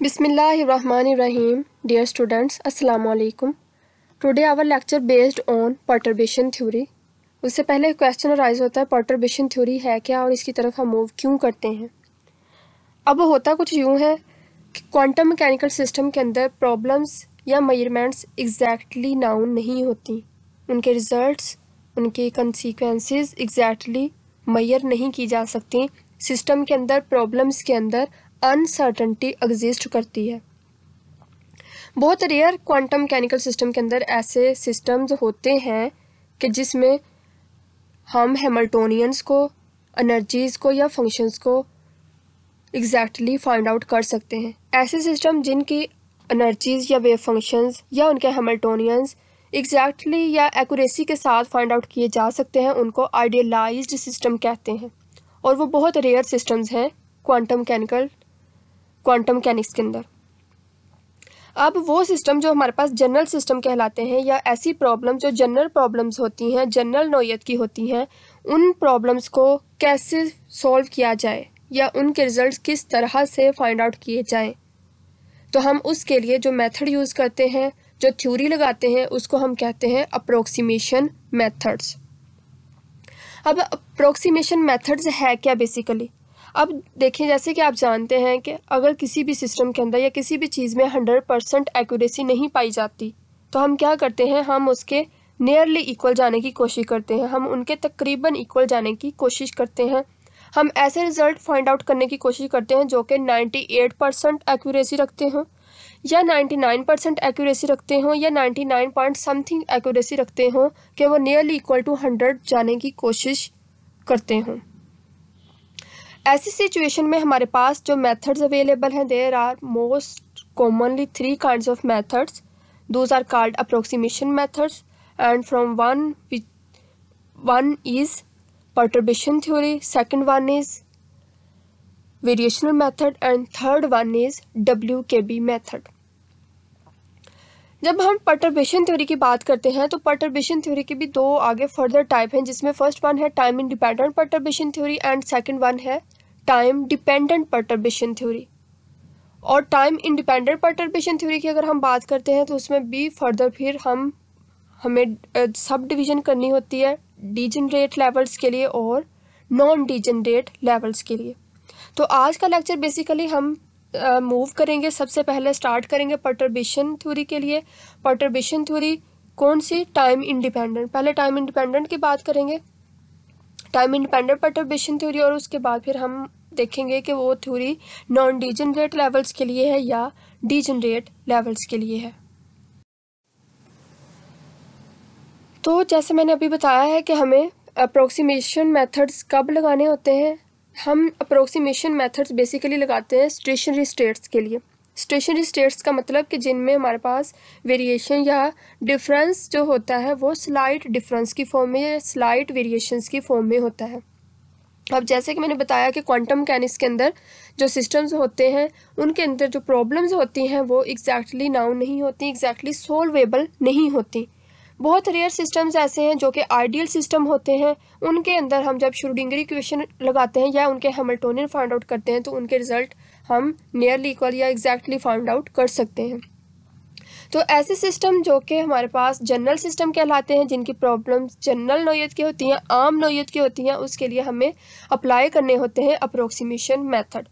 Bismillahirrahmanirrahim. Dear students, Assalamu alaikum. Today our lecture based on perturbation theory. उससे पहले question arise होता है perturbation theory है क्या और इसकी तरफ हम मूव क्यों करते हैं। अब होता कुछ यूँ है कि क्वांटम मैकेनिकल सिस्टम के अंदर प्रॉब्लम्स या मेजरमेंट्स एग्जैक्टली नाउन नहीं होती, उनके रिजल्ट्स, उनके कंसीक्वेंसेस एग्जैक्टली मेजर नहीं की जा सकती। सिस्टम के अंदर प्रॉब्लम्स के अंदर अनसर्टनिटी एग्जिस्ट करती है। बहुत रेयर क्वांटम मैकेनिकल सिस्टम के अंदर ऐसे सिस्टम्स होते हैं कि जिसमें हम हैमिल्टोनियंस को, एनर्जीज़ को या फंक्शंस को एग्जैक्टली फाइंड आउट कर सकते हैं। ऐसे सिस्टम जिनकी एनर्जीज़ या वेव फंक्शंस या उनके हैमिल्टोनियंस एग्जैक्टली या एक्यूरेसी के साथ फाइंड आउट किए जा सकते हैं, उनको आइडियलाइज्ड सिस्टम कहते हैं और वो बहुत रेयर सिस्टम्स हैं क्वांटम मैकेनिक्स के अंदर। अब वो सिस्टम जो हमारे पास जनरल सिस्टम कहलाते हैं या ऐसी प्रॉब्लम जो जनरल प्रॉब्लम्स होती हैं, जनरल नौयत की होती हैं, उन प्रॉब्लम्स को कैसे सॉल्व किया जाए या उनके रिजल्ट्स किस तरह से फाइंड आउट किए जाएं, तो हम उसके लिए जो मेथड यूज़ करते हैं, जो थ्योरी लगाते हैं, उसको हम कहते हैं अप्रोक्सीमेशन मेथड्स। अब अप्रोक्सीमेशन मेथड्स है क्या बेसिकली? अब देखिए, जैसे कि आप जानते हैं कि अगर किसी भी सिस्टम के अंदर या किसी भी चीज़ में 100% एक्यूरेसी नहीं पाई जाती तो हम क्या करते हैं, हम उसके नियरली इक्वल जाने की कोशिश करते हैं, हम उनके तकरीबन इक्वल जाने की कोशिश करते हैं। हम ऐसे रिज़ल्ट फाइंड आउट करने की कोशिश करते हैं जो कि 98% एक्यूरेसी रखते हों या 99% एक्यूरेसी रखते हों या 99 पॉइंट समथिंग एक्यूरेसी रखते हों कि वो नियरली इक्वल टू 100 जाने की कोशिश करते हों। ऐसी सिचुएशन में हमारे पास जो मेथड्स अवेलेबल हैं, there are most commonly 3 kinds of methods. Those are called approximation methods and from one is perturbation theory, second one is variational method and third one is WKB method। जब हम perturbation theory की बात करते हैं तो perturbation theory की भी 2 आगे फर्दर टाइप हैं, जिसमें फर्स्ट वन है time independent perturbation theory and second one है टाइम डिपेंडेंट perturbation theory। और टाइम इंडिपेंडेंट perturbation theory की अगर हम बात करते हैं तो उसमें भी फर्दर फिर हमें सब डिवीज़न करनी होती है डीजनरेट लेवल्स के लिए और नॉन डीजनरेट लेवल्स के लिए। तो आज का लेक्चर बेसिकली हम मूव करेंगे, सबसे पहले स्टार्ट करेंगे परटर्बेशन थ्योरी के लिए। परटर्बेशन थ्योरी कौन सी? Time independent. पहले टाइम इंडिपेंडेंट की बात करेंगे, टाइम इंडिपेंडेंट परटर्बेशन थ्योरी, और उसके बाद फिर हम देखेंगे कि वो थ्योरी नॉन डीजनरेट लेवल्स के लिए है या डीजनरेट लेवल्स के लिए है। तो जैसे मैंने अभी बताया है कि हमें अप्रोक्सीमेशन मेथड्स कब लगाने होते हैं। हम अप्रोक्सीमेशन मेथड्स बेसिकली लगाते हैं स्टेशनरी स्टेट्स के लिए। स्टेशनरी स्टेट्स का मतलब कि जिनमें हमारे पास वेरिएशन या डिफरेंस जो होता है वो स्लाइट डिफरेंस की फॉर्म में या स्लाइट वेरिएशंस की फॉर्म में होता है। अब जैसे कि मैंने बताया कि क्वांटम मैकेनिक्स के अंदर जो सिस्टम्स होते हैं उनके अंदर जो प्रॉब्लम्स होती हैं वो एग्जैक्टली नाउन नहीं होती, एग्जैक्टली सॉल्वेबल नहीं होती। बहुत रेयर सिस्टम्स ऐसे हैं जो कि आइडियल सिस्टम होते हैं, उनके अंदर हम जब श्रोडिंगर इक्वेशन लगाते हैं या उनके हैमिल्टोनियन फाइंड आउट करते हैं तो उनके रिजल्ट हम नियरली इक्वल या एग्जैक्टली फाइंड आउट कर सकते हैं। तो ऐसे सिस्टम जो कि हमारे पास जनरल सिस्टम कहलाते हैं, जिनकी प्रॉब्लम्स जनरल नौयत की होती हैं, आम नौयत की होती हैं, उसके लिए हमें अप्लाई करने होते हैं अप्रोक्सीमेशन मेथड।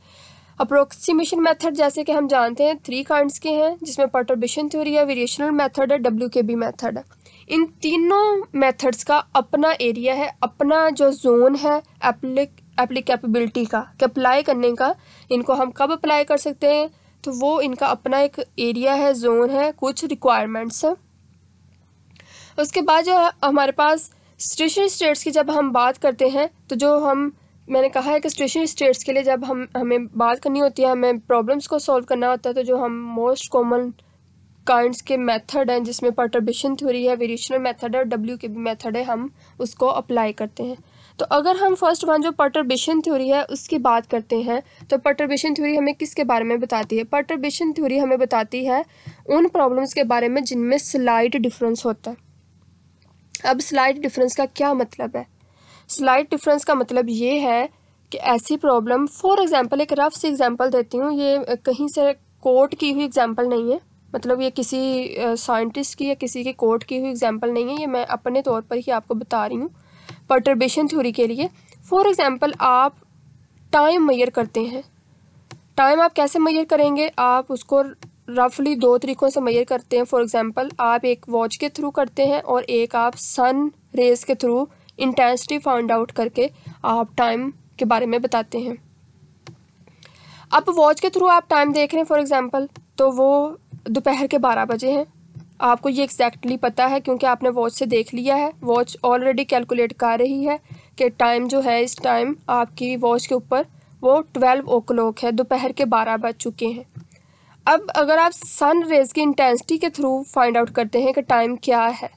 अप्रोक्सीमेशन मेथड जैसे कि हम जानते हैं 3 काइंड्स के हैं, जिसमें परटर्बेशन थ्योरी है, वेरिएशनल मेथड है, WKB मेथड है। इन तीनों मेथड्स का अपना एरिया है, अपना जो जोन है एप्लीकेबिलिटी का, कि अप्लाई करने का, इनको हम कब अप्लाई कर सकते हैं, तो वो इनका अपना एक एरिया है, जोन है, कुछ रिक्वायरमेंट्स है। उसके बाद जो हमारे पास स्टेशनरी स्टेट्स की जब हम बात करते हैं तो मैंने कहा है कि स्टेशनरी स्टेट्स के लिए जब हमें बात करनी होती है, हमें प्रॉब्लम्स को सॉल्व करना होता है, तो जो हम मोस्ट कॉमन काइंड्स के मेथड हैं जिसमें परटर्बेशन थ्योरी है, वेरिएशनल मेथड है और WKB मेथड है, हम उसको अप्लाई करते हैं। तो अगर हम फर्स्ट वन जो परटर्बेशन थ्योरी है उसकी बात करते हैं तो परटर्बेशन थ्योरी हमें किसके बारे में बताती है? परटर्बेशन थ्योरी हमें बताती है उन प्रॉब्लम्स के बारे में जिनमें स्लाइट डिफरेंस होता है। अब स्लाइट डिफरेंस का क्या मतलब है? स्लाइट डिफरेंस का मतलब ये है कि ऐसी प्रॉब्लम, फॉर एग्जांपल एक रफ सी एग्जांपल देती हूँ, ये कहीं से कोट की हुई एग्जांपल नहीं है, मतलब ये किसी साइंटिस्ट की या किसी की कोट की हुई एग्जांपल नहीं है, ये मैं अपने तौर पर ही आपको बता रही हूँ परटर्बेशन थ्योरी के लिए। फॉर एग्जांपल आप टाइम मेजर करते हैं, टाइम आप कैसे मेजर करेंगे, आप उसको रफली 2 तरीक़ों से मेजर करते हैं। फॉर एग्जांपल आप एक वॉच के थ्रू करते हैं और एक आप सन रेज के थ्रू इंटेंसिटी फाइंड आउट करके आप टाइम के बारे में बताते हैं। अब वॉच के थ्रू आप टाइम देख रहे हैं फॉर एग्जांपल, तो वो दोपहर के 12 बजे हैं, आपको ये एग्जैक्टली पता है क्योंकि आपने वॉच से देख लिया है, वॉच ऑलरेडी कैलकुलेट कर रही है कि टाइम जो है इस टाइम आपकी वॉच के ऊपर वो 12 o'clock है, दोपहर के 12 बज चुके हैं। अब अगर आप सन रेज की इंटेंसिटी के थ्रू फाइंड आउट करते हैं कि टाइम क्या है,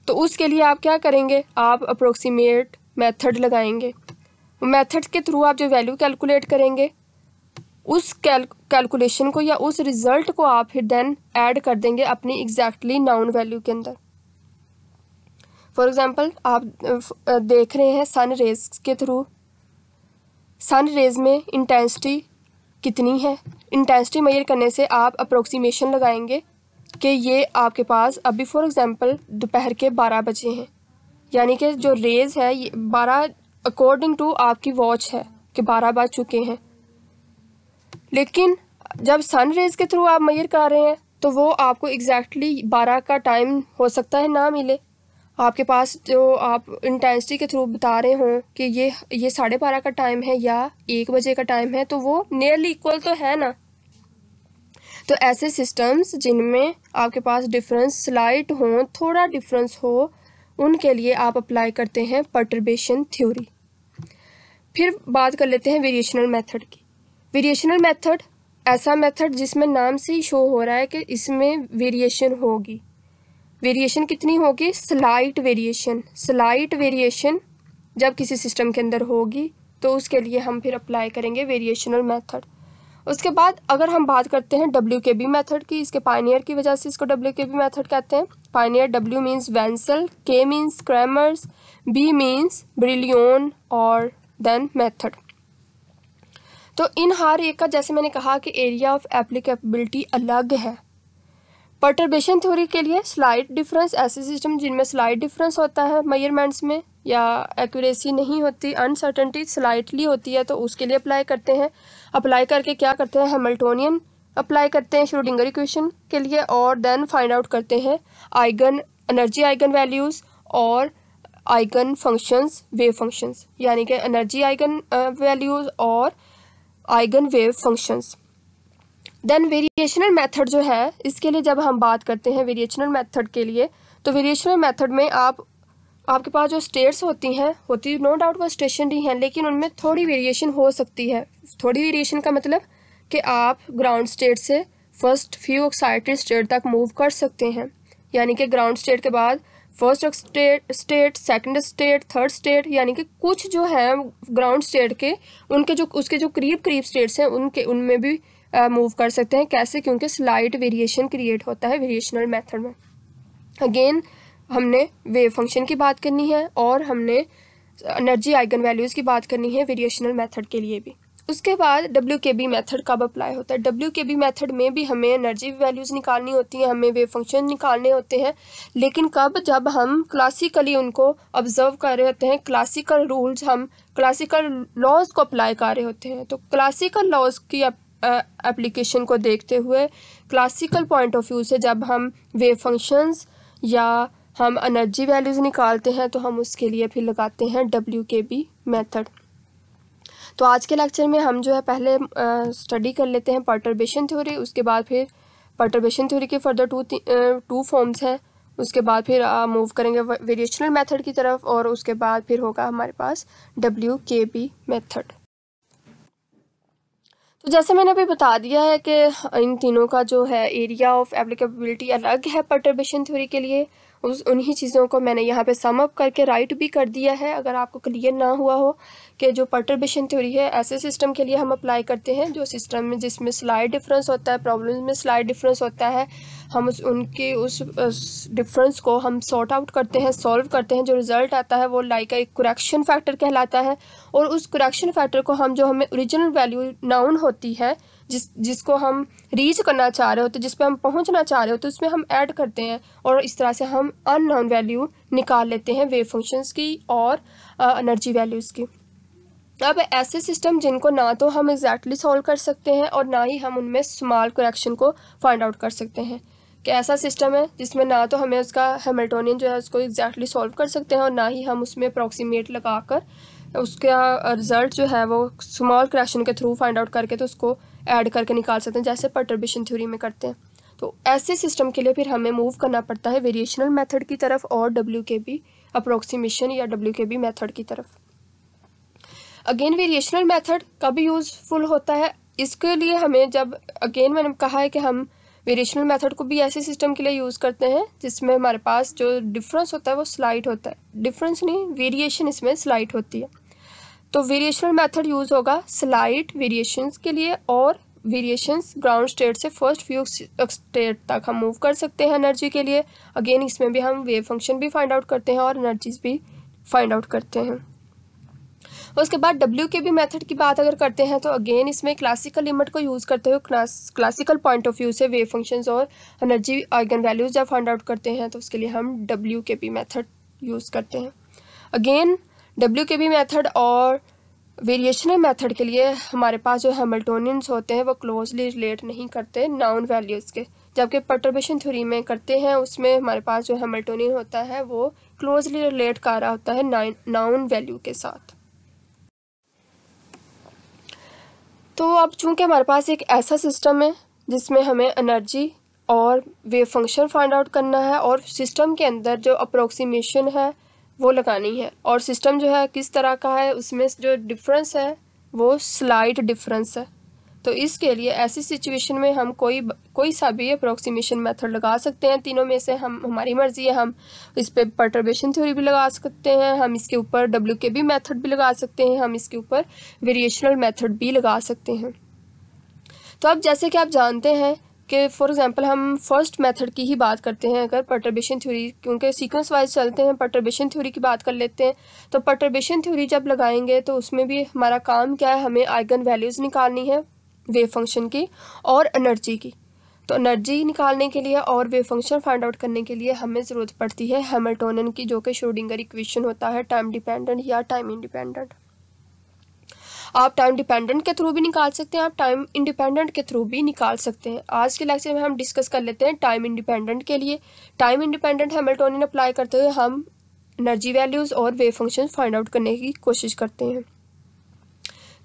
तो उसके लिए आप क्या करेंगे, आप अप्रोक्सीमेट मेथड लगाएंगे। मेथड के थ्रू आप जो वैल्यू कैलकुलेट करेंगे उस कैलकुलेशन को या उस रिज़ल्ट को आप फिर देन ऐड कर देंगे अपनी एग्जैक्टली नाउन वैल्यू के अंदर। फॉर एग्जांपल आप देख रहे हैं सन रेज के थ्रू, सन रेज में इंटेंसिटी कितनी है, इंटेंसिटी मेजर करने से आप अप्रोक्सीमेशन लगाएंगे कि ये आपके पास अभी फॉर एग्जांपल दोपहर के 12 बजे हैं, यानी कि जो रेज है ये 12 अकॉर्डिंग टू आपकी वॉच है कि 12 बज चुके हैं। लेकिन जब सन रेज के थ्रू आप मेजर कर रहे हैं तो वो आपको एग्जैक्टली 12 का टाइम हो सकता है ना मिले, आपके पास जो आप इंटेंसिटी के थ्रू बता रहे हों कि ये 12:30 का टाइम है या 1 बजे का टाइम है, तो वो नियरली इक्वल तो है ना। तो ऐसे सिस्टम्स जिनमें आपके पास डिफरेंस स्लाइट हो, थोड़ा डिफरेंस हो, उनके लिए आप अप्लाई करते हैं परटर्बेशन थ्योरी। फिर बात कर लेते हैं वेरिएशनल मेथड की। वेरिएशनल मेथड ऐसा मेथड जिसमें नाम से ही शो हो रहा है कि इसमें वेरिएशन होगी। वेरिएशन कितनी होगी, स्लाइट वेरिएशन। स्लाइट वेरिएशन जब किसी सिस्टम के अंदर होगी तो उसके लिए हम फिर अप्लाई करेंगे वेरिएशनल मेथड। उसके बाद अगर हम बात करते हैं WKB मेथड की, इसके पायनियर की वजह से इसको WKB मेथड कहते हैं। Pioneer, W means Wentzel, K means Kramers, B means Brillouin और देन मेथड। तो इन हर एक का जैसे मैंने कहा कि एरिया ऑफ एप्लीकेबिलिटी अलग है। परटर्बेशन थ्योरी के लिए स्लाइट डिफरेंस, ऐसे सिस्टम जिनमें स्लाइट डिफरेंस होता है मेजरमेंट्स में या एक्यूरेसी नहीं होती, अनसर्टेनिटी स्लाइटली होती है, तो उसके लिए अप्लाई करते हैं। अप्लाई करके क्या करते हैं, हैमिल्टोनियन अप्लाई करते हैं श्रोडिंगर इक्वेशन के लिए और देन फाइंड आउट करते हैं आइगन एनर्जी, आइगन वैल्यूज़ और आइगन फंक्शंस, वेव फंक्शंस, यानी कि एनर्जी आइगन वैल्यूज़ और eigen wave functions. Then variational method जो है, इसके लिए जब हम बात करते हैं वेरिएशनल मेथड के लिए, तो वेरिएशनल मेथड में आपके पास जो स्टेट्स होती नो डाउट वो स्टेशनरी हैं, लेकिन उनमें थोड़ी वेरिएशन हो सकती है। थोड़ी वेरिएशन का मतलब कि आप ग्राउंड स्टेट से फर्स्ट फ्यू एक्साइटेड स्टेट तक मूव कर सकते हैं, यानी कि ग्राउंड स्टेट के बाद first state, second state, third state, यानी कि कुछ जो है ग्राउंड स्टेट के उसके जो करीब स्टेट्स हैं उनमें भी मूव कर सकते हैं। कैसे, क्योंकि स्लाइट वेरिएशन क्रिएट होता है वेरिएशनल मेथड में। अगेन हमने वेव फंक्शन की बात करनी है और हमने एनर्जी आइगन वैल्यूज़ की बात करनी है वेरिएशनल मेथड के लिए भी। उसके बाद WKB मेथड कब अप्लाई होता है। WKB मेथड में भी हमें एनर्जी वैल्यूज़ निकालनी होती हैं, हमें वेव फंक्शन निकालने होते हैं, लेकिन कब, जब हम क्लासिकली उनको ऑब्जर्व कर रहे होते हैं, क्लासिकल रूल्स, हम क्लासिकल लॉज को अप्लाई कर रहे होते हैं। तो क्लासिकल लॉज की एप्लीकेशन को देखते हुए, क्लासिकल पॉइंट ऑफ व्यू से जब हम वेव फंक्शंस या हम एनर्जी वैल्यूज़ निकालते हैं तो हम उसके लिए फिर लगाते हैं WKB मेथड। तो आज के लेक्चर में हम जो है पहले स्टडी कर लेते हैं परटर्बेशन थ्योरी, उसके बाद फिर परटर्बेशन थ्योरी के फर्दर टू फॉर्म्स हैं, उसके बाद फिर मूव करेंगे वेरिएशनल मेथड की तरफ और उसके बाद फिर होगा हमारे पास WKB मेथड। तो जैसे मैंने अभी बता दिया है कि इन तीनों का जो है एरिया ऑफ एप्लीकेबिलिटी अलग है परटर्बेशन थ्योरी के लिए, उन्हीं चीज़ों को मैंने यहाँ पे सम अप करके राइट भी कर दिया है। अगर आपको क्लियर ना हुआ हो कि जो परटर्बेशन थ्योरी है ऐसे सिस्टम के लिए हम अप्लाई करते हैं जो सिस्टम में जिसमें स्लाइड डिफरेंस होता है, प्रॉब्लम में स्लाइड डिफरेंस होता है, हम उस डिफरेंस को हम सॉर्ट आउट करते हैं, सॉल्व करते हैं। जो रिज़ल्ट आता है वो लाइक एक करेक्शन फैक्टर कहलाता है। और उस करेक्शन फैक्टर को हम, जो हमें ओरिजिनल वैल्यू नाउन होती है, जिसको हम रीच करना चाह रहे होते, जिस पे हम पहुंचना चाह रहे होते, उसमें हम ऐड करते हैं और इस तरह से हम अननोन वैल्यू निकाल लेते हैं वेव फंक्शंस की और एनर्जी वैल्यूज़ की। अब ऐसे सिस्टम जिनको ना तो हम एग्जैक्टली सॉल्व कर सकते हैं और ना ही हम उनमें स्मॉल करेक्शन को फाइंड आउट कर सकते हैं, कि ऐसा सिस्टम है जिसमें ना तो हमें उसका हैमिल्टोनियन जो है उसको एग्जैक्टली सॉल्व कर सकते हैं और ना ही हम उसमें अप्रॉक्सीमेट लगाकर उसका रिजल्ट जो है वो स्मॉल करेक्शन के थ्रू फाइंड आउट करके तो उसको ऐड करके निकाल सकते हैं, जैसे परटर्बेशन थ्योरी में करते हैं। तो ऐसे सिस्टम के लिए फिर हमें मूव करना पड़ता है वेरिएशनल मेथड की तरफ और WKB अप्रोक्सीमेशन या WKB मेथड की तरफ। अगेन वेरिएशनल मेथड कब यूज़फुल होता है, इसके लिए हमें, जब अगेन मैंने कहा है कि हम वेरिएशनल मेथड को भी ऐसे सिस्टम के लिए यूज़ करते हैं जिसमें हमारे पास जो डिफरेंस होता है वो स्लाइट होता है, डिफरेंस नहीं, वेरिएशन इसमें स्लाइट होती है। तो वेरिएशनल मेथड यूज़ होगा स्लाइट वेरिएशंस के लिए, और वेरिएशंस ग्राउंड स्टेट से फर्स्ट फ्यू स्टेट तक हम मूव कर सकते हैं एनर्जी के लिए। अगेन इसमें भी हम वेव फंक्शन भी फाइंड आउट करते हैं और एनर्जीज भी फाइंड आउट करते हैं। उसके बाद WKB मेथड की बात अगर करते हैं तो अगेन इसमें क्लासिकल लिमिट को यूज़ करते हुए क्लासिकल पॉइंट ऑफ व्यू से वेव फंक्शंस और एनर्जी आइगन वैल्यूज जब फाइंड आउट करते हैं तो उसके लिए हम WKB मेथड यूज़ करते हैं। अगेन WKB मेथड और वेरिएशनल मेथड के लिए हमारे पास जो हैमिल्टोनियंस होते हैं वो क्लोजली रिलेट नहीं करते नाउन वैल्यूज़ के, जबकि परटर्बेशन थ्योरी में करते हैं, उसमें हमारे पास जो हैमिल्टोनियन होता है वो क्लोजली रिलेट कर रहा होता है नाउन वैल्यू के साथ। तो अब चूंकि हमारे पास एक ऐसा सिस्टम है जिसमें हमें एनर्जी और वेव फंक्शन फाइंड आउट करना है और सिस्टम के अंदर जो अप्रोक्सीमेशन है वो लगानी है, और सिस्टम जो है किस तरह का है, उसमें जो डिफरेंस है वो स्लाइट डिफरेंस है। तो इसके लिए ऐसी सिचुएशन में हम कोई सा भी अप्रोक्सीमेशन मेथड लगा सकते हैं। तीनों में से हमारी मर्जी है, हम इस पे परटर्बेशन थ्योरी भी लगा सकते हैं, हम इसके ऊपर WKB मेथड भी लगा सकते हैं, हम इसके ऊपर वेरिएशनल मेथड भी लगा सकते हैं। तो अब जैसे कि आप जानते हैं कि फॉर एग्जांपल हम फर्स्ट मेथड की ही बात करते हैं, अगर परटर्बेशन थ्योरी, क्योंकि सीक्वेंस वाइज चलते हैं, परटर्बेशन थ्योरी की बात कर लेते हैं। तो परटर्बेशन थ्योरी जब लगाएंगे तो उसमें भी हमारा काम क्या है, हमें आइगन वैल्यूज़ निकालनी है वेव फंक्शन की और एनर्जी की। तो एनर्जी निकालने के लिए और वेव फंक्शन फाइंड आउट करने के लिए हमें ज़रूरत पड़ती है हैमिल्टोनियन की, जो कि श्रोडिंगर इक्वेशन होता है टाइम डिपेंडेंट या टाइम इंडिपेंडेंट। आप टाइम डिपेंडेंट के थ्रू भी निकाल सकते हैं, आप टाइम इंडिपेंडेंट के थ्रू भी निकाल सकते हैं। आज के लेक्चर में हम डिस्कस कर लेते हैं टाइम इंडिपेंडेंट के लिए। टाइम इंडिपेंडेंट हैमिल्टोनियन अप्लाई करते हुए हम एनर्जी वैल्यूज़ और वेव फंक्शन फाइंड आउट करने की कोशिश करते हैं।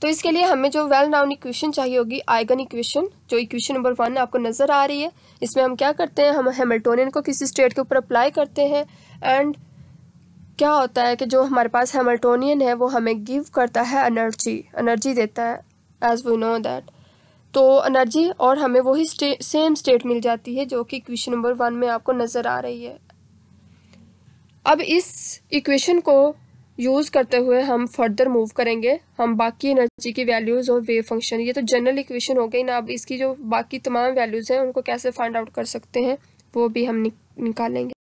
तो इसके लिए हमें जो वेल नाउन इक्वेशन चाहिए होगी, आइगन इक्वेशन, जो इक्वेशन नंबर 1 आपको नज़र आ रही है, इसमें हम क्या करते हैं, हम हैमिल्टोनियन को किसी स्टेट के ऊपर अप्लाई करते हैं एंड क्या होता है कि जो हमारे पास हैमिल्टोनियन है वो हमें गिव करता है एनर्जी देता है, एज वी नो दैट। तो एनर्जी और हमें वही सेम स्टेट मिल जाती है जो कि इक्वेशन नंबर 1 में आपको नज़र आ रही है। अब इस इक्वेशन को यूज़ करते हुए हम फर्दर मूव करेंगे, हम बाकी एनर्जी की वैल्यूज़ और वेव फंक्शन, ये तो जनरल इक्वेशन हो गई ना, अब इसकी जो बाकी तमाम वैल्यूज़ हैं उनको कैसे फाइंड आउट कर सकते हैं वो भी हम निकालेंगे।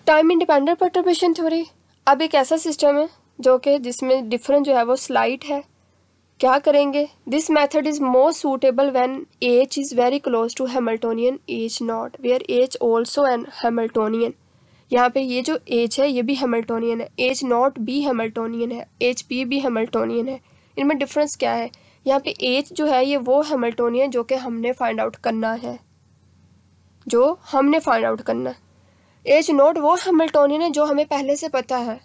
टाइम इंडिपेंडेंट परटर्बेशन थ्योरी अब एक ऐसा सिस्टम है जो कि जिसमें डिफरेंस जो है वो स्लाइट है। क्या करेंगे, this method is most suitable when H is very close to Hamiltonian H naught where H also an Hamiltonian. यहाँ पे ये जो H है ये भी हैमिल्टोनियन है, H नॉट भी हैमिल्टोनियन है, HP भी हैमिल्टोनियन है। इनमें डिफरेंस क्या है, यहाँ पे H जो है ये वो हैमिल्टोनियन जो कि हमने फाइंड आउट करना है, H नॉट वो हैमिल्टोनियन है जो हमें पहले से पता है,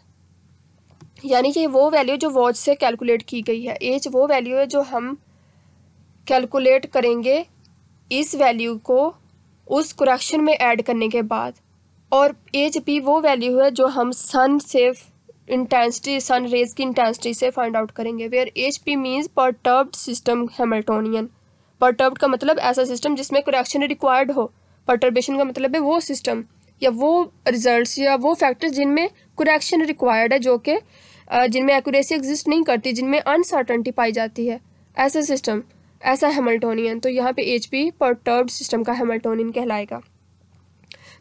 यानी कि वो वैल्यू जो वॉच से कैलकुलेट की गई है। H वो वैल्यू है जो हम कैलकुलेट करेंगे इस वैल्यू को उस करेक्शन में ऐड करने के बाद, और HP वो वैल्यू है जो हम सन रेज की इंटेंसिटी से फाइंड आउट करेंगे, where HP means perturbed system Hamiltonian. Perturbed का मतलब ऐसा सिस्टम जिसमें करेक्शन रिक्वायर्ड हो, परटर्बेशन का मतलब है वो सिस्टम या वो रिजल्ट्स या वो फैक्टर्स जिनमें करेक्शन रिक्वायर्ड है, जो कि जिनमें एक्यूरेसी एग्जिस्ट नहीं करती, जिनमें अनसर्टेनिटी पाई जाती है, ऐसे सिस्टम। ऐसा हैमिल्टोनियन, तो यहाँ पे HP परटर्ब्ड सिस्टम का हैमिल्टोनियन कहलाएगा।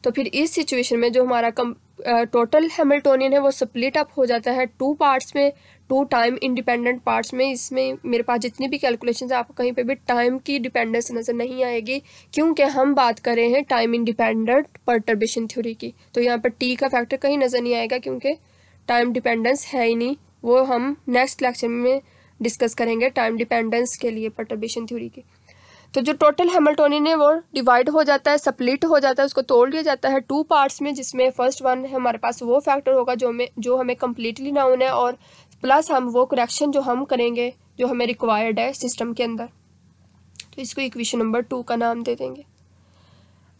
तो फिर इस सिचुएशन में जो हमारा टोटल हैमिल्टोनियन है वो स्प्लिट अप हो जाता है 2 पार्ट्स में, 2 टाइम इंडिपेंडेंट पार्ट्स में। इसमें मेरे पास जितनी भी कैलकुलेशंस है आपको कहीं पे भी टाइम की डिपेंडेंस नज़र नहीं आएगी, क्योंकि हम बात कर रहे हैं टाइम इंडिपेंडेंट परटर्बेशन थ्योरी की। तो यहाँ पर T का फैक्टर कहीं नज़र नहीं आएगा क्योंकि टाइम डिपेंडेंस है ही नहीं। वो हम नेक्स्ट लेक्चर में डिस्कस करेंगे टाइम डिपेंडेंस के लिए परटर्बेशन थ्योरी की। तो जो टोटल हैमिल्टोनियन है वो डिवाइड हो जाता है, स्प्लिट हो जाता है, उसको तोड़ लिया जाता है 2 पार्ट्स में, जिसमें फर्स्ट वन है हमारे पास वो फैक्टर होगा जो हमें कम्प्लीटली नाउन है, और प्लस हम वो करेक्शन जो हम करेंगे जो हमें रिक्वायर्ड है सिस्टम के अंदर। तो इसको इक्वेशन नंबर 2 का नाम दे देंगे।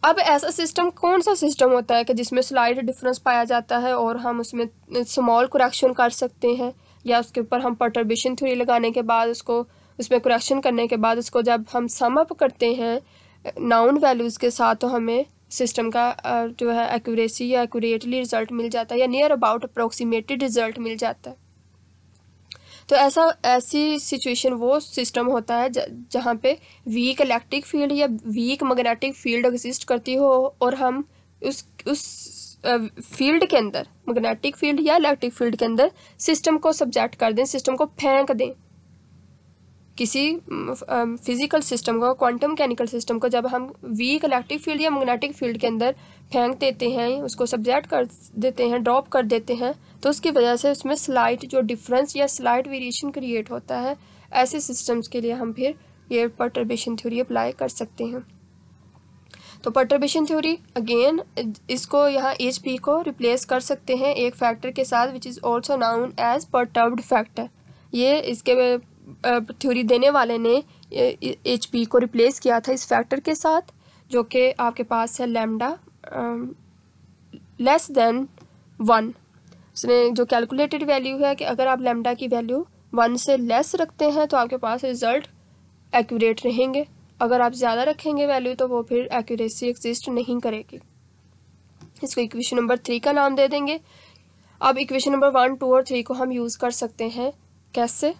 अब ऐसा सिस्टम कौन सा सिस्टम होता है कि जिसमें स्लाइड डिफरेंस पाया जाता है और हम उसमें स्मॉल करेक्शन कर सकते हैं, या उसके ऊपर हम परटर्बेशन थ्योरी लगाने के बाद उसमें करेक्शन करने के बाद उसको जब हम सम अप करते हैं नाउन वैल्यूज़ के साथ, तो हमें सिस्टम का जो है एक्यूरेसी या एक्यूरेटली रिजल्ट मिल जाता है, या नियर अबाउट अप्रोक्सीमेटेड रिजल्ट मिल जाता है। तो ऐसी सिचुएशन वो सिस्टम होता है जहाँ पे वीक इलेक्ट्रिक फील्ड या वीक मैग्नेटिक फील्ड एग्जिस्ट करती हो, और हम उस फील्ड के अंदर, मैग्नेटिक फील्ड या इलेक्ट्रिक फील्ड के अंदर सिस्टम को सब्जेक्ट कर दें, सिस्टम को फेंक दें। किसी फिजिकल सिस्टम को, क्वांटम मैकेनिकल सिस्टम को जब हम वीक इलेक्ट्रिक फील्ड या मैग्नेटिक फील्ड के अंदर फेंक देते हैं, उसको सब्जेक्ट कर देते हैं, ड्रॉप कर देते हैं, तो उसकी वजह से उसमें स्लाइट जो डिफरेंस या स्लाइट वेरिएशन क्रिएट होता है। ऐसे सिस्टम्स के लिए हम फिर ये परटर्बेशन थ्योरी अप्लाई कर सकते हैं। तो परटर्बेशन थ्योरी अगेन इसको यहाँ HP को रिप्लेस कर सकते हैं एक फैक्टर के साथ which is also known as perturbed factor. ये इसके थ्योरी देने वाले ने HP को रिप्लेस किया था इस फैक्टर के साथ, जो कि आपके पास है लैम्डा लेस देन 1। उसने जो कैलकुलेटेड वैल्यू है कि अगर आप लैम्डा की वैल्यू 1 से लेस रखते हैं तो आपके पास रिजल्ट एक्यूरेट रहेंगे, अगर आप ज़्यादा रखेंगे वैल्यू तो वो फिर एक्यूरेसी एग्जिस्ट नहीं करेगी। इसको इक्वेशन नंबर 3 का नाम दे देंगे। अब इक्वेशन नंबर 1, 2 और 3 को हम यूज़ कर सकते हैं कैसे,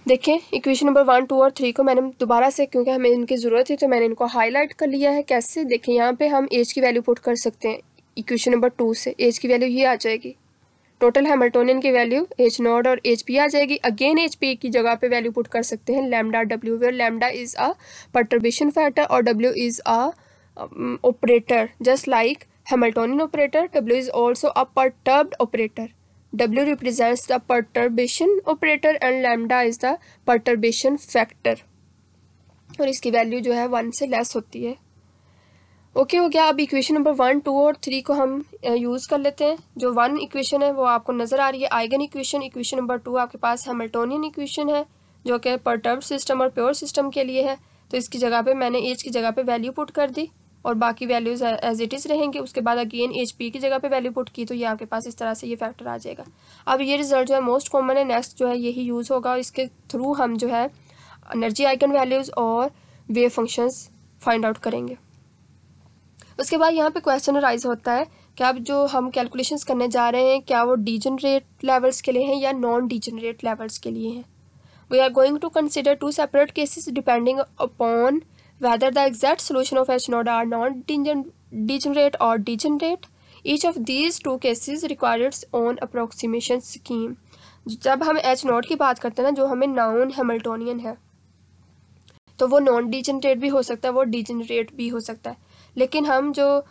देखें। इक्वेशन नंबर 1, 2 और 3 को मैंने दोबारा से, क्योंकि हमें इनकी ज़रूरत है तो मैंने इनको हाईलाइट कर लिया है। कैसे, देखें यहाँ पे हम एज की वैल्यू पुट कर सकते हैं। इक्वेशन नंबर 2 से एज की वैल्यू ये आ जाएगी, टोटल हैमिल्टोनियन की वैल्यू H0 और HP आ जाएगी। अगेन HP की जगह पे वैल्यू पुट कर सकते हैं lambda W, where lambda is a perturbation factor और W is a operator, just like Hamiltonian operator W is also a perturbed operator. W represents the perturbation operator and lambda is the perturbation factor, और इसकी value जो है 1 से less होती है। Okay हो गया। अब इक्वेशन नंबर 1, 2 और 3 को हम यूज़ कर लेते हैं। जो 1 इक्वेशन है वो आपको नज़र आ रही है आइगन इक्वेशन। इक्वेशन नंबर 2 आपके पास हैमिल्टोनियन इक्वेशन है जो कि परटर्ब्ड सिस्टम और प्योर सिस्टम के लिए है। तो इसकी जगह पे मैंने एज की जगह पे वैल्यू पुट कर दी और बाकी वैल्यूज़ एज इट इज़ रहेंगे। उसके बाद अगेन HP की जगह पे वैल्यू पुट की, तो ये आपके पास इस तरह से ये फैक्टर आ जाएगा। अब ये रिजल्ट जो है मोस्ट कॉमन है, नेक्स्ट जो है यही यूज़ होगा और इसके थ्रू हम जो है एनर्जी आइगन वैल्यूज़ और वेव फंक्शंस फाइंड आउट करेंगे। उसके बाद यहाँ पे क्वेश्चन राइज होता है कि अब जो हम कैलकुलेशंस करने जा रहे हैं क्या वो डीजनरेट लेवल्स के लिए हैं या नॉन डीजनरेट लेवल्स के लिए हैं। We are going to consider 2 separate cases depending upon whether the exact solution of H0 are non-degenerate or degenerate. Each of these 2 cases requires its own approximation scheme. जब हम H0 की बात करते हैं ना, जो हमें नाउन हैमिल्टोनियन है, तो वो नॉन डिजेनरेट भी हो सकता है, वो डिजेनरेट भी हो सकता है। लेकिन हम जो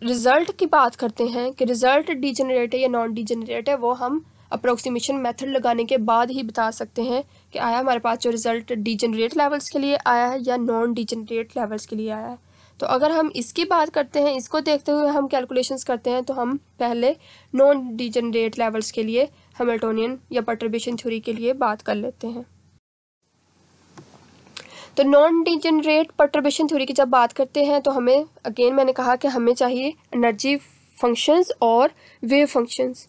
रिज़ल्ट की बात करते हैं कि रिज़ल्ट डिजेनरेट है या नॉन डिजेनरेट है, वो हम अप्रोक्सीमेशन मेथड लगाने के बाद ही बता सकते हैं कि आया हमारे पास जो रिज़ल्ट डिजेनरेट लेवल्स के लिए आया है या नॉन डिजेनरेट लेवल्स के लिए आया है। तो अगर हम इसकी बात करते हैं, इसको देखते हुए हम कैलकुलेशंस करते हैं, तो हम पहले नॉन डिजेनरेट लेवल्स के लिए हैमिल्टोनियन या परटर्बेशन थ्योरी के लिए बात कर लेते हैं। तो नॉन डिजेनरेट परटर्बेशन थ्योरी की जब बात करते हैं तो हमें अगेन मैंने कहा कि हमें चाहिए एनर्जी फंक्शंस और वेव फंक्शंस।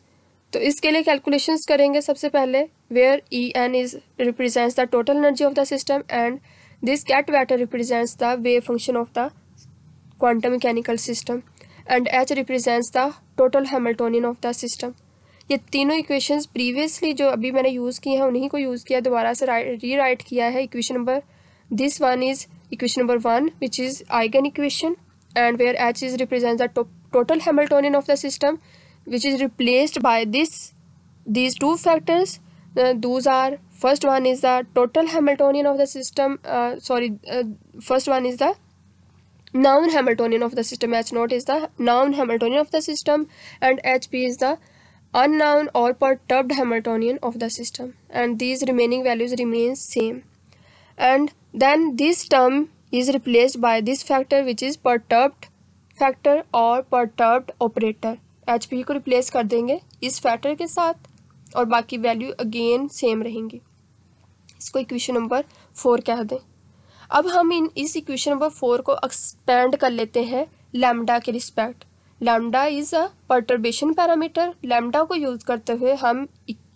तो इसके लिए कैलकुलेशंस करेंगे सबसे पहले, where En is represents the total energy of the system and this ket vector represents the wave function of the quantum mechanical system and H represents the total Hamiltonian of the system. ये तीनों equations previously जो अभी मैंने use किए हैं उन्हीं को use किया, दोबारा से री राइट किया है। Equation number this one is equation number 1 which is eigen equation and where H is represents the total Hamiltonian of the system, which is replaced by these two factors. Those are, first one is the total Hamiltonian of the system, first one is the noun Hamiltonian of the system. H naught is the noun Hamiltonian of the system and HP is the unknown or perturbed Hamiltonian of the system, and these remaining values remain same. And then this term is replaced by this factor which is perturbed factor और perturbed operator. HP को replace कर देंगे इस factor के साथ और बाकी value again same रहेंगी। इसको इक्वेशन नंबर 4 कह दें। अब हम इस इक्वेशन नंबर 4 को एक्सपेंड कर लेते हैं लैम्डा के respect. Lambda is a perturbation parameter. Lambda को यूज़ करते हुए हम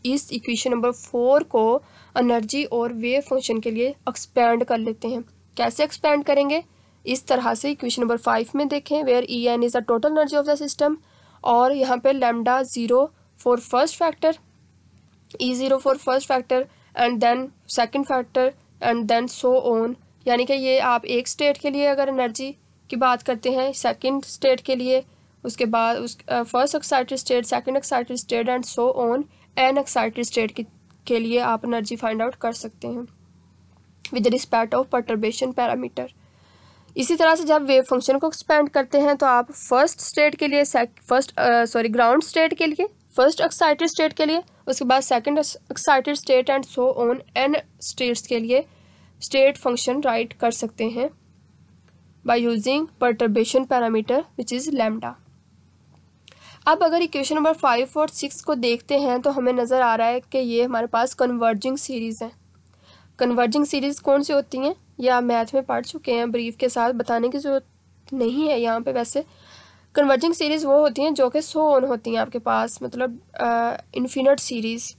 इस इक्वेशन नंबर 4 को एनर्जी और वेव फंक्शन के लिए एक्सपेंड कर लेते हैं। कैसे एक्सपेंड करेंगे? इस तरह से इक्वेशन नंबर 5 में देखें, where E N is the total energy of the system और यहाँ पे lambda 0 for first factor, E0 for first factor and then second factor and then so on. यानी कि ये आप एक स्टेट के लिए अगर एनर्जी की बात करते हैं, सेकंड स्टेट के लिए, उसके बाद उस first excited state, second excited state and so on an excited state के लिए आप एनर्जी फाइंड आउट कर सकते हैं with respect of perturbation parameter. इसी तरह से जब वेव फंक्शन को एक्सपेंड करते हैं तो आप फर्स्ट स्टेट के लिए ग्राउंड स्टेट के लिए, फर्स्ट एक्साइटेड स्टेट के लिए, उसके बाद second excited state and so on an states के लिए स्टेट फंक्शन राइट कर सकते हैं by using perturbation parameter which is lambda. अब अगर इक्वेशन नंबर 5 और 6 को देखते हैं तो हमें नज़र आ रहा है कि ये हमारे पास कन्वर्जिंग सीरीज़ है। कन्वर्जिंग सीरीज़ कौन सी होती हैं ये आप मैथ में पढ़ चुके हैं, ब्रीफ के साथ बताने की ज़रूरत नहीं है यहाँ पे। वैसे कन्वर्जिंग सीरीज़ वो होती हैं जो कि सो ऑन होती हैं आपके पास, मतलब इन्फिनिट सीरीज़।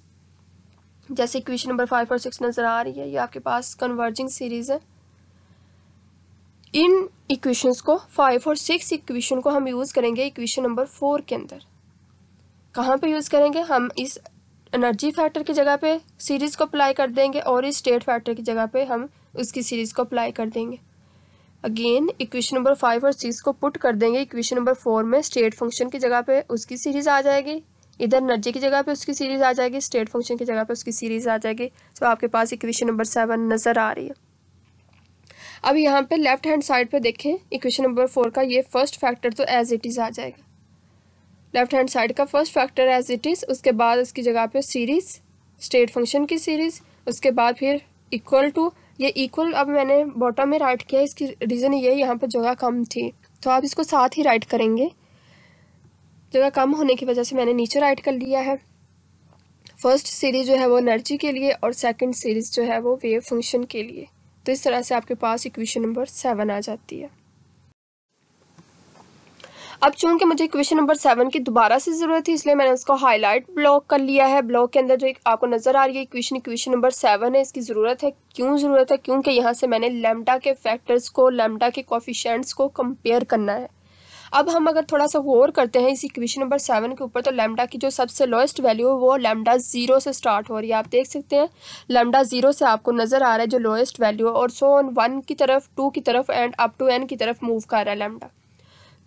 जैसे इक्वेशन नंबर 5 और 6 नज़र आ रही है, ये आपके पास कन्वर्जिंग सीरीज़ है। इन इक्वेशंस को 5 और 6 इक्वेशन को हम यूज़ करेंगे इक्वेशन नंबर 4 के अंदर। कहाँ पे यूज़ करेंगे? हम इस एनर्जी फैक्टर की जगह पे सीरीज़ को अप्लाई कर देंगे और इस स्टेट फैक्टर की जगह पे हम उसकी सीरीज़ को अप्लाई कर देंगे। अगेन इक्वेशन नंबर 5 और 6 को पुट कर देंगे इक्वेशन नंबर 4 में। स्टेट फंक्शन की जगह पे उसकी सीरीज़ आ जाएगी, इधर एनर्जी की जगह पे उसकी सीरीज़ आ जाएगी, स्टेट फंक्शन की जगह पे उसकी सीरीज़ आ जाएगी। तो आपके पास इक्वेशन नंबर 7 नज़र आ रही है। अब यहाँ पे लेफ्ट हैंड साइड पे देखें इक्वेशन नंबर 4 का ये फर्स्ट फैक्टर तो एज इट इज़ आ जाएगा। लेफ्ट हैंड साइड का first factor as it is, उसके बाद उसकी जगह पे सीरीज़, स्टेट फंक्शन की सीरीज़, उसके बाद फिर इक्वल टू, ये इक्वल अब मैंने बॉटम में राइट किया, इसकी रीज़न ये यहाँ पर जगह कम थी तो आप इसको साथ ही राइट करेंगे। जगह कम होने की वजह से मैंने नीचे राइट कर लिया है। फर्स्ट सीरीज़ जो है वो एनर्जी के लिए और सेकंड सीरीज़ जो है वो वेव फंक्शन के लिए। तो इस तरह से आपके पास इक्वेशन नंबर 7 आ जाती है। अब चूंकि मुझे इक्वेशन नंबर 7 की दोबारा से ज़रूरत थी इसलिए मैंने उसको हाईलाइट ब्लॉक कर लिया है। ब्लॉक के अंदर जो आपको नज़र आ रही है इक्वेशन नंबर 7 है। इसकी ज़रूरत है, क्यों ज़रूरत है? क्योंकि यहाँ से मैंने लैम्डा के फैक्टर्स को, लैम्डा के कोफिशिएंट्स को कंपेयर करना है। अब हम अगर थोड़ा सा गौर करते हैं इस इक्वेशन नंबर 7 के ऊपर तो लैम्डा की जो सबसे लोएस्ट वैल्यू है वो लैम्डा 0 से स्टार्ट हो रही है। आप देख सकते हैं लैम्डा 0 से आपको नज़र आ रहा है जो लोएस्ट वैल्यू है और सो ऑन 1 की तरफ, 2 की तरफ एंड अप टू n की तरफ मूव कर रहा है लैम्डा।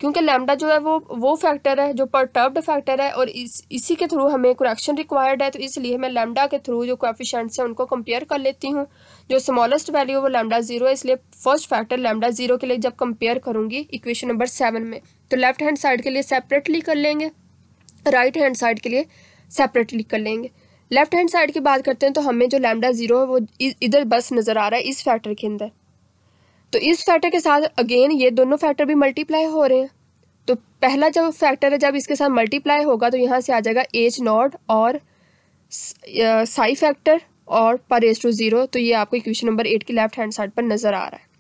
क्योंकि लैम्डा जो है वो फैक्टर है जो परटर्ब्ड फैक्टर है और इसी के थ्रू हमें करेक्शन रिक्वायर्ड है, तो इसलिए मैं लैम्डा के थ्रू जो कोएफिशिएंट्स हैं उनको कंपेयर कर लेती हूँ। जो स्मॉलेस्ट वैल्यू है वो लैम्डा 0 है, इसलिए फर्स्ट फैक्टर लैम्डा 0 के लिए जब कंपेयर करूँगी इक्वेशन नंबर 7 में तो लेफ्ट हैंड साइड के लिए सेपरेटली कर लेंगे, राइट हैंड साइड के लिए सेपरेटली कर लेंगे। लेफ्ट हैंड साइड की बात करते हैं तो हमें जो लैम्डा 0 है वो इधर बस नज़र आ रहा है इस फैक्टर के अंदर। तो इस फैक्टर के साथ अगेन ये दोनों फैक्टर भी मल्टीप्लाई हो रहे हैं। तो पहला जब फैक्टर है जब इसके साथ मल्टीप्लाई होगा तो यहाँ से आ जाएगा एच नॉट और साई फैक्टर और पर रेज़ टू 0। तो ये आपको इक्वेशन नंबर 8 की लेफ्ट हैंड साइड पर नज़र आ रहा है।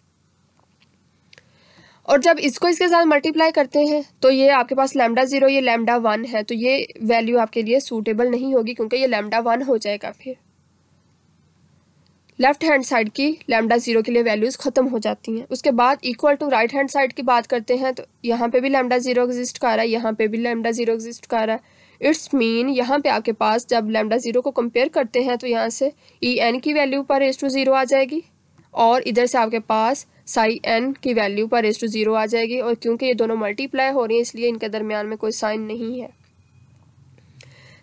और जब इसको इसके साथ मल्टीप्लाई करते हैं तो ये आपके पास लैम्डा 0, ये लैम्डा 1 है, तो ये वैल्यू आपके लिए सूटेबल नहीं होगी क्योंकि ये लैम्डा 1 हो जाएगा। फिर लेफ्ट हैंड साइड की लैम्डा 0 के लिए वैल्यूज़ ख़त्म हो जाती हैं। उसके बाद equal to right hand side की बात करते हैं तो यहाँ पे भी लैम्डा 0 एग्जिस्ट कर रहा है, यहाँ पे भी लैम्डा 0 एग्जिस्ट कर रहा है। इट्स मीन यहाँ पे आपके पास जब लैम्डा 0 को कंपेयर करते हैं तो यहाँ से ई एन की वैल्यू पर रेज़ टू 0 आ जाएगी और इधर से आपके पास साई एन की वैल्यू पर रेज़ टू 0 आ जाएगी। और क्योंकि ये दोनों मल्टीप्लाई हो रही हैं इसलिए इनके दरमियान में कोई साइन नहीं है।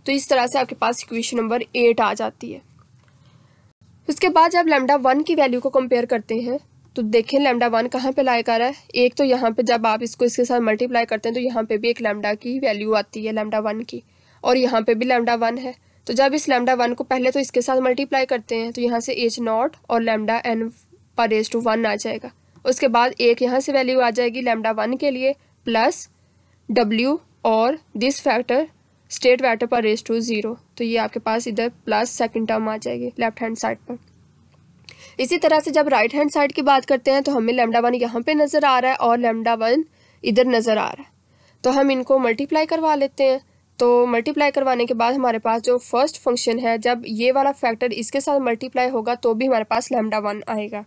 तो इस तरह से आपके पास इक्वेशन नंबर 8 आ जाती है। उसके बाद जब लैम्डा 1 की वैल्यू को कंपेयर करते हैं तो देखें लैम्डा 1 कहाँ पे लाई कर रहा है। एक तो यहाँ पे जब आप इसको इसके साथ मल्टीप्लाई करते हैं तो यहाँ पे भी एक लैम्डा की वैल्यू आती है लैम्डा 1 की, और यहाँ पे भी लैम्डा 1 है। तो जब इस लैम्डा 1 को पहले तो इसके साथ मल्टीप्लाई करते हैं तो यहाँ से एच नॉट और लैम्डा एन पर रेज़ टू 1 आ जाएगा। उसके बाद एक यहाँ से वैल्यू आ जाएगी लैम्डा 1 के लिए प्लस डब्ल्यू और दिस फैक्टर स्टेट वेक्टर पर रेज़ टू 0। तो ये आपके पास इधर प्लस सेकंड टर्म आ जाएगी लेफ्ट हैंड साइड पर। इसी तरह से जब राइट हैंड साइड की बात करते हैं तो हमें लैम्डा 1 यहाँ पे नज़र आ रहा है और लैम्डा 1 इधर नज़र आ रहा है। तो हम इनको मल्टीप्लाई करवा लेते हैं। तो मल्टीप्लाई करवाने के बाद हमारे पास जो फर्स्ट फंक्शन है जब ये वाला फैक्टर इसके साथ मल्टीप्लाई होगा तो भी हमारे पास लैम्डा 1 आएगा।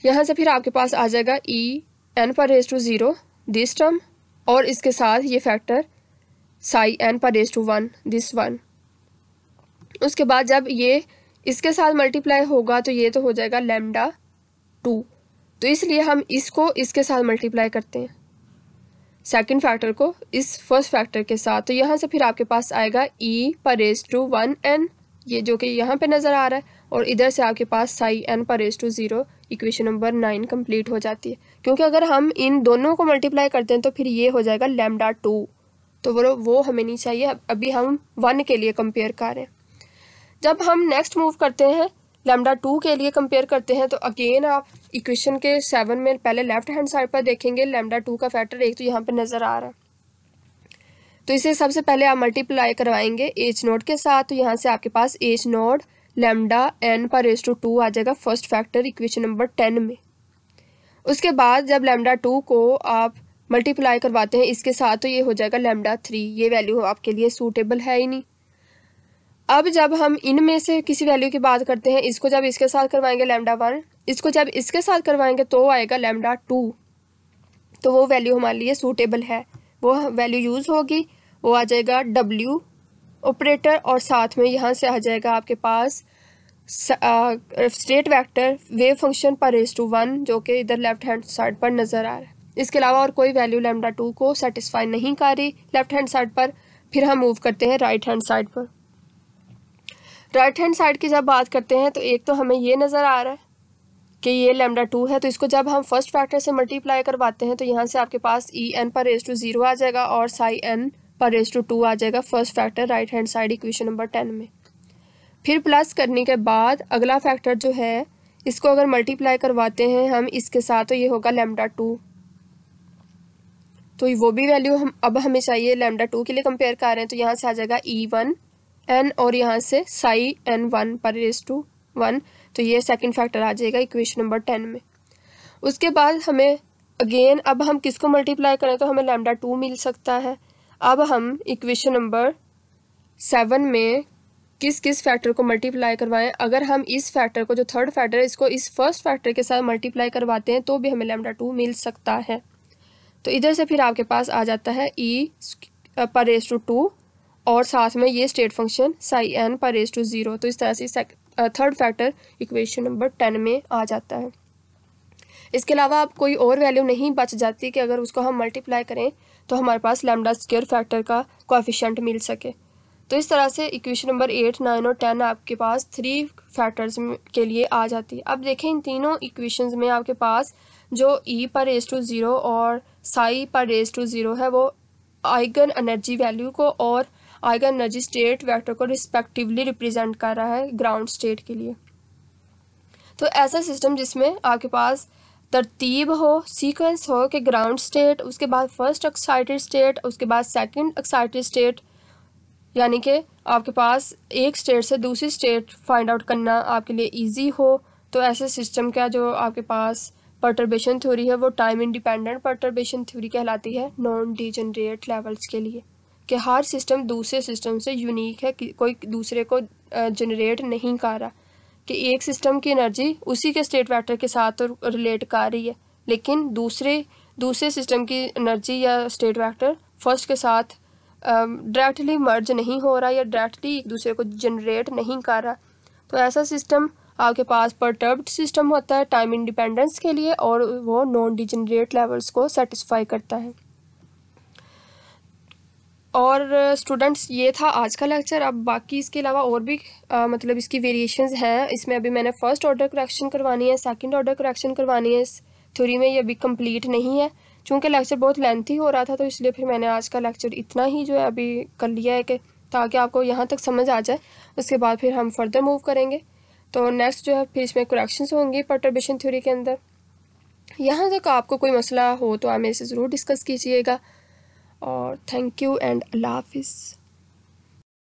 यहाँ से फिर आपके पास आ जाएगा ई एन पर रेज़ टू 0 दिस टर्म और इसके साथ ये फैक्टर साई एन पर रेज़ टू 1 दिस 1। उसके बाद जब ये इसके साथ मल्टीप्लाई होगा तो ये तो हो जाएगा लैम्डा 2। तो इसलिए हम इसको इसके साथ मल्टीप्लाई करते हैं सेकंड फैक्टर को इस फर्स्ट फैक्टर के साथ। तो यहाँ से फिर आपके पास आएगा ई पर रेज़ टू 1 एन, ये जो कि यहाँ पे नज़र आ रहा है, और इधर से आपके पास साई एन पर raise to 0। Equation number 9 complete हो जाती है। क्योंकि अगर हम इन दोनों को मल्टीप्लाई करते हैं तो फिर ये हो जाएगा लैम्डा 2। तो वो हमें नहीं चाहिए, अभी हम 1 के लिए कंपेयर कर रहे हैं। जब हम नेक्स्ट मूव करते हैं लैम्डा 2 के लिए कंपेयर करते हैं तो अगेन आप इक्वेशन के 7 में पहले लेफ्ट हैंड साइड पर देखेंगे लैम्डा 2 का फैक्टर एक तो यहाँ पे नज़र आ रहा है। तो इसे सबसे पहले आप मल्टीप्लाई करवाएंगे एच नोट के साथ। तो यहाँ से आपके पास एच नोट लैम्डा एन पर रेज़ टू 2 आ जाएगा फर्स्ट फैक्टर इक्वेशन नंबर 10 में। उसके बाद जब लैम्डा 2 को आप मल्टीप्लाई करवाते हैं इसके साथ तो ये हो जाएगा लैम्डा 3। ये वैल्यू आपके लिए सूटेबल है ही नहीं। अब जब हम इनमें से किसी वैल्यू की बात करते हैं, इसको जब इसके साथ करवाएंगे लैम्डा 1, इसको जब इसके साथ करवाएंगे तो आएगा लैम्डा 2। तो वो वैल्यू हमारे लिए सूटेबल है, वो वैल्यू यूज़ होगी, वो आ जाएगा डब्ल्यू ऑपरेटर और साथ में यहाँ से आ जाएगा आपके पास स्टेट वेक्टर वेव फंक्शन पर रेज़ टू 1 जो कि इधर लेफ्ट हैंड साइड पर नज़र आ रहा है। इसके अलावा और कोई वैल्यू लैम्डा 2 को सेटिस्फाई नहीं कर रही लेफ्ट हैंड साइड पर। फिर हम मूव करते हैं राइट हैंड साइड पर। राइट हैंड साइड की जब बात करते हैं तो एक तो हमें ये नज़र आ रहा है कि ये लैम्डा 2 है। तो इसको जब हम फर्स्ट फैक्टर से मल्टीप्लाई करवाते हैं तो यहाँ से आपके पास ई एन पर रेज़ टू 0 आ जाएगा और साई एन पर रेज़ टू 2 आ जाएगा first factor right hand side equation number 10 में। फिर प्लस करने के बाद अगला फैक्टर जो है इसको अगर मल्टीप्लाई करवाते हैं हम इसके साथ तो ये होगा लैम्डा 2। तो वो भी वैल्यू अब हमें चाहिए लैम्डा 2 के लिए कंपेयर कर रहे हैं। तो यहाँ से आ जाएगा E1 n और यहाँ से साई n1 पर रेज़ टू 1। तो ये सेकंड फैक्टर आ जाएगा इक्वेशन नंबर 10 में। उसके बाद हमें अगेन अब हम किसको मल्टीप्लाई करें तो हमें लैम्डा 2 मिल सकता है। अब हम इक्वेशन नंबर 7 में किस किस फैक्टर को मल्टीप्लाई करवाएं। अगर हम इस फैक्टर को जो थर्ड फैक्टर है इसको इस फर्स्ट फैक्टर के साथ मल्टीप्लाई करवाते हैं तो भी हमें लैम्डा 2 मिल सकता है। तो इधर से फिर आपके पास आ जाता है ई पर रेज़ टू 2 और साथ में ये स्टेट फंक्शन साई एन पर रेज़ टू 0। तो इस तरह से थर्ड फैक्टर इक्वेशन नंबर 10 में आ जाता है। इसके अलावा अब कोई और वैल्यू नहीं बच जाती कि अगर उसको हम मल्टीप्लाई करें तो हमारे पास लैम्डा स्क्वायर फैक्टर का कोएफिशिएंट मिल सके। तो इस तरह से इक्वेशन नंबर 8, 9 और 10 आपके पास 3 फैक्टर्स के लिए आ जाती है। अब देखें इन तीनों इक्वेशंस में आपके पास जो ई पर रेज़ टू 0 और साई पर रेज़ टू 0 है वो आइगन एनर्जी वैल्यू को और आइगन एनर्जी स्टेट वेक्टर को रिस्पेक्टिवली रिप्रेजेंट कर रहा है ग्राउंड स्टेट के लिए। तो ऐसा सिस्टम जिसमें आपके पास तरतीब हो, सीक्वेंस हो कि ग्राउंड स्टेट, उसके बाद फर्स्ट एक्साइटेड स्टेट, उसके बाद सेकंड एक्साइटेड स्टेट, यानी कि आपके पास एक स्टेट से दूसरी स्टेट फाइंड आउट करना आपके लिए इजी हो। तो ऐसे सिस्टम का जो आपके पास पर्टर्बेशन थ्योरी है वो टाइम इंडिपेंडेंट पर्टर्बेशन थ्योरी कहलाती है नॉन डिजेनरेट लेवल्स के लिए, कि हर सिस्टम दूसरे सिस्टम से यूनिक है, कोई दूसरे को जनरेट नहीं कर रहा, कि एक सिस्टम की एनर्जी उसी के स्टेट वेक्टर के साथ तो रिलेट कर रही है लेकिन दूसरे सिस्टम की एनर्जी या स्टेट वेक्टर फर्स्ट के साथ डायरेक्टली मर्ज नहीं हो रहा या डायरेक्टली एक दूसरे को जनरेट नहीं कर रहा। तो ऐसा सिस्टम आपके पास परटर्ब्ड सिस्टम होता है टाइम इंडिपेंडेंस के लिए, और वो नॉन डिजनरेट लेवल्स को सेटिस्फाई करता है। और स्टूडेंट्स ये था आज का लेक्चर। अब बाकी इसके अलावा और भी मतलब इसकी वेरिएशंस हैं। इसमें अभी मैंने फर्स्ट ऑर्डर करेक्शन करवानी है, सेकंड ऑर्डर करेक्शन करवानी है। इस थ्योरी में ये अभी कंप्लीट नहीं है, चूँकि लेक्चर बहुत लेंथी हो रहा था, तो इसलिए फिर मैंने आज का लेक्चर इतना ही जो है अभी कर लिया है कि ताकि आपको यहाँ तक समझ आ जाए। उसके बाद फिर हम फर्दर मूव करेंगे। तो नेक्स्ट जो है फिर इसमें करेक्शंस होंगी परटर्बेशन थ्योरी के अंदर। यहाँ तक आपको कोई मसला हो तो आप मेरे से ज़रूर डिस्कस कीजिएगा। और थैंक यू एंड अल्लाह हाफिज़।